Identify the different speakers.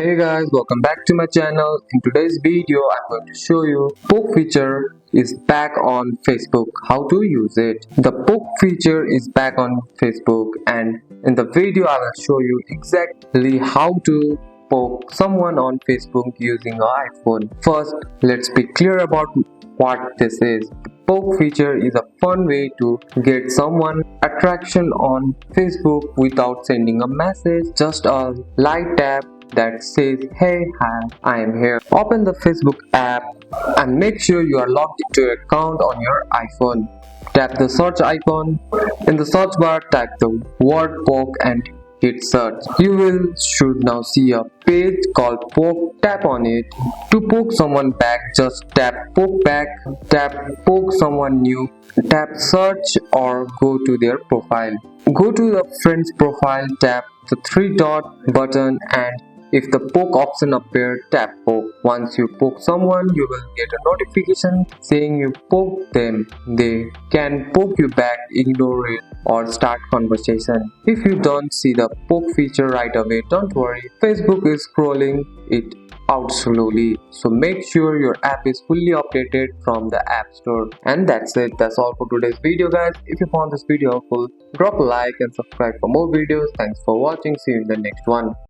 Speaker 1: Hey guys, welcome back to my channel. In today's video, I'm going to show you poke feature is back on Facebook. How to use it. The poke feature is back on Facebook, and in the video I will show you exactly how to poke someone on Facebook using an iPhone. First, let's be clear about what this is. The poke feature is a fun way to get someone attraction on Facebook without sending a message, just a light tap that says, "Hey, hi, I am here." Open the Facebook app and make sure you are logged into your account on your iPhone. Tap the search icon. In the search bar, type the word poke and hit search. You will should now see a page called poke. Tap on it. To poke someone back, just tap poke back, tap poke someone new, tap search, or go to their profile. Go to the friend's profile, tap the three dot button, and if the poke option appears, tap poke. Once you poke someone, you will get a notification saying you poked them. They can poke you back, ignore it, or start conversation. If you don't see the poke feature right away, don't worry. Facebook is scrolling it out slowly, so make sure your app is fully updated from the app store. And that's it. That's all for today's video, guys. If you found this video helpful, drop a like and subscribe for more videos. Thanks for watching. See you in the next one.